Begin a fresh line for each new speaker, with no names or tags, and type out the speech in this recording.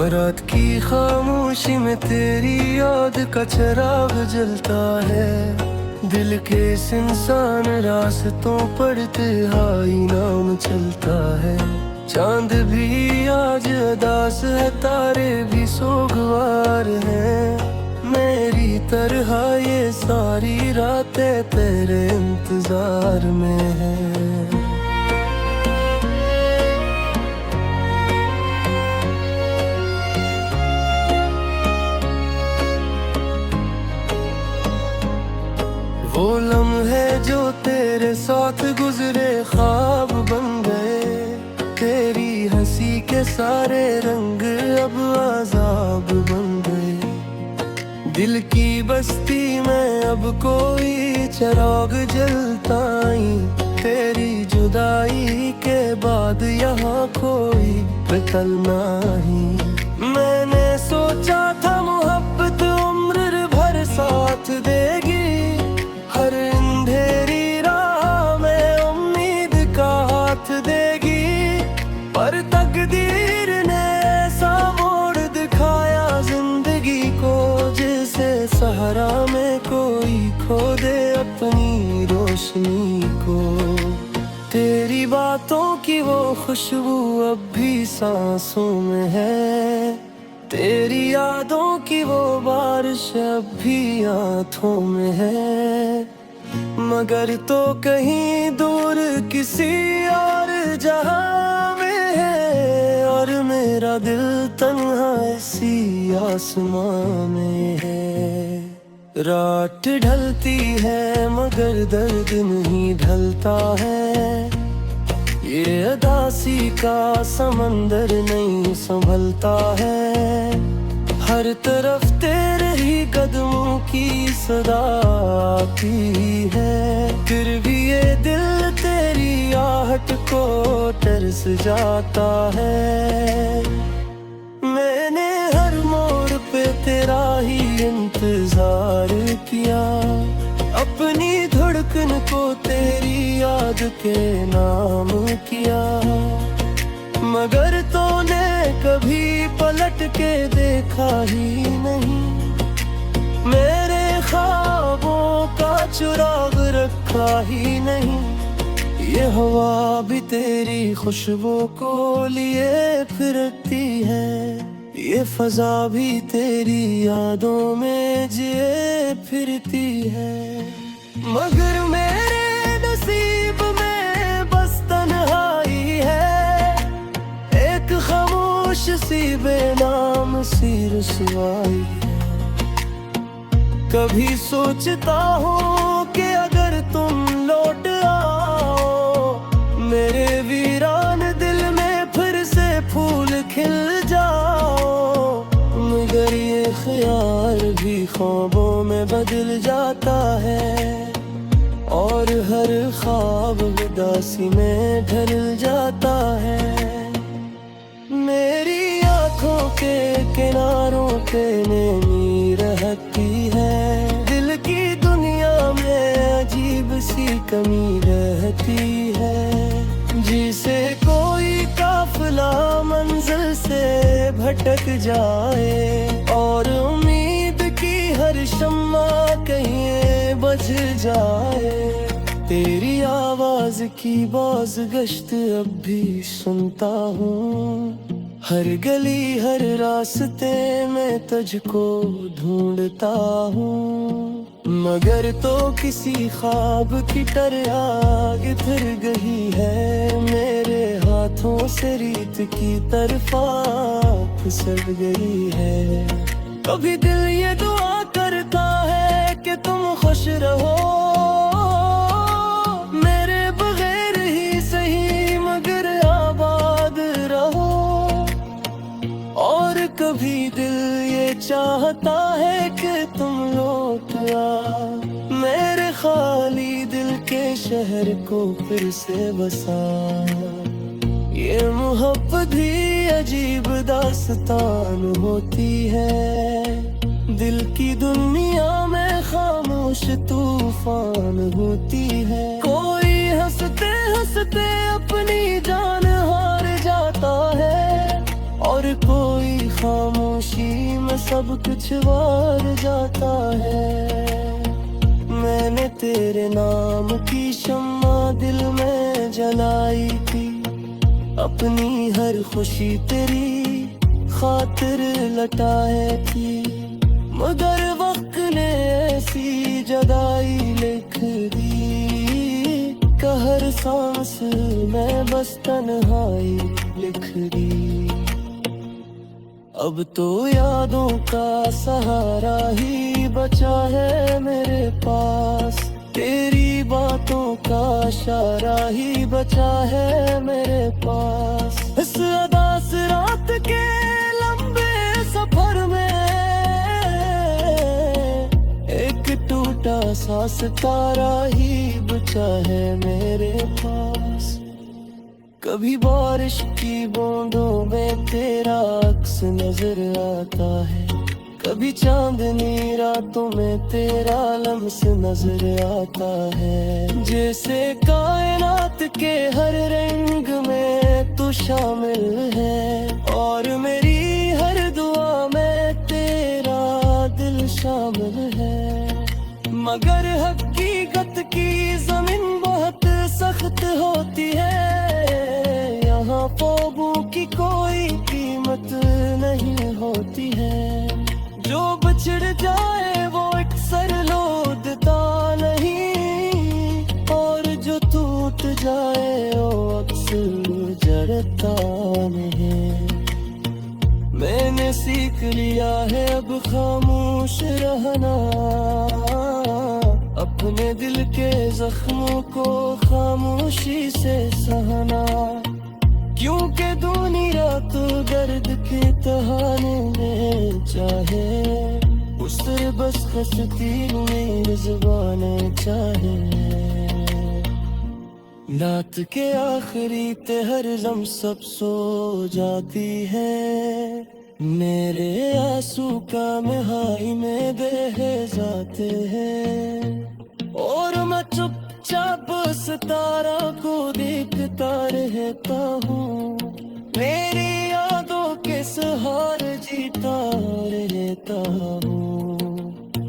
रात की खामोशी में तेरी याद का चिराग जलता है। दिल के इस इंसान रास्तों पर तेहाई नाम चलता है। चांद भी आज उदास है, तारे भी सोगवार हैं। मेरी तरह ये सारी रातें तेरे इंतजार में है। वो लम्हे जो तेरे साथ गुजरे ख्वाब बन गए। तेरी हंसी के सारे रंग अब अज़ाब बन गए। दिल की बस्ती में अब कोई चिराग जलता नहीं। तेरी जुदाई के बाद यहाँ कोई विकल नहीं। मैंने सोचा था मोहब्बत उम्र भर साथ देगी। हर अंधेरी राह में उम्मीद का हाथ देगी। पर तकदीर ने ऐसा मोड़ दिखाया जिंदगी को, जैसे सहरा में कोई खो दे अपनी रोशनी को। तेरी बातों की वो खुशबू अब भी सांसों में है। तेरी यादों की वो बारिश अब भी आँखों में है। मगर तो कहीं दूर किसी और जहां में है। और मेरा दिल तन्हा इसी आसमां में है। रात ढलती है मगर दर्द नहीं ढलता है। ये अदासी का समंदर नहीं संभलता है। हर तरफ तेरे ही कदमों की सदा आती है। फिर भी ये दिल तेरी आहट को तरस जाता है। मैंने हर मोड़ पे तेरा ही इंतजार किया। अपनी धड़कन को तेरी याद के नाम किया। मगर तूने कभी पलट के देखा ही नहीं। मेरे ख्वाबों का चिराग रखा ही नहीं। ये हवा भी तेरी खुशबू को लिए फिरती है। ये फजा भी तेरी यादों में जिए फिरती है। मगर मेरे नसीब में बस तन्हाई है। एक खामोश सी बेनाम सी रुसवाई है। कभी सोचता हूँ कि अगर तुम लौट आओ, मेरे वीरान दिल में फिर से फूल खिल जाओ। मगर ये ख्याल भी ख्वाबों में बदल जाता है। और हर ख्वाब उदासी में ढल जाता है। मेरी आँखों के किनारों पे नमी रहती है। दिल की दुनिया में अजीब सी कमी रहती है। जिसे कोई काफिला मंजिल से भटक जाए। और उम्मीद की हर शम्मा कहीं बज जाए। तेरी आवाज की बाज गश्त अब भी सुनता हूँ। हर गली हर रास्ते में तुझको ढूंढता हूँ। मगर तो किसी ख्वाब की तरह गिर गई है। मेरे हाथों से रीत की तरफा फिसल गई है। कभी दिल ये दुआ करता है कि तुम खुश रहो। मेरे बगैर ही सही मगर आबाद रहो। और कभी दिल ये चाहता है कि तुम लौट आओ। मेरे खाली दिल के शहर को फिर से बसा। ये मोहब्बत भी अजीब दास्तान होती है। दिल की दुनिया में खामोश तूफान होती है। कोई हंसते हंसते अपनी जान हार जाता है। और और कोई खामोशी में सब कुछ वार जाता है। मैंने तेरे नाम की शम्मा दिल में जलाई थी, अपनी हर खुशी तेरी खातिर लटाए थी। मगर वक्त ने ऐसी जदाई लिख दी, कहर सांस में बस तन्हाई लिख दी। अब तो यादों का सहारा ही बचा है मेरे पास, तेरी बातों का इशारा ही बचा है मेरे पास। इस अदास रात के लंबे सफर में एक टूटा सा सितारा ही बचा है मेरे पास। कभी बारिश की बूंदों में तेरा अक्स नजर आता है, कभी चांदनी रातों में तेरा लम्स नजर आता है। जैसे कायनात के हर रंग में तू शामिल है, और मेरी हर दुआ में तेरा दिल शामिल है। मगर हकीकत की जमीन बहुत सख्त होती है, यहाँ ख्वाबों की कोई कीमत नहीं होती है। जो बिछड़ जाए वो अक्सर लौटता नहीं, और जो टूट जाए वो अक्सर जड़ता नहीं। मैंने सीख लिया है अब खामोश रहना, अपने दिल के जख्मों को खामोशी से सहना। क्योंकि दुनिया तो दर्द के तहाने में चाहे, उस तरह बस हंसती मेरी ज़ुबानें चाहे। रात के आखिरी तेहर लम सब सो जाती है, मेरे आंसू का मिहाई में बह जाते हैं। और मैं चुपचाप सितारा को देखता रहता हूँ, मेरी यादों के सहारे जीता रहता हूँ।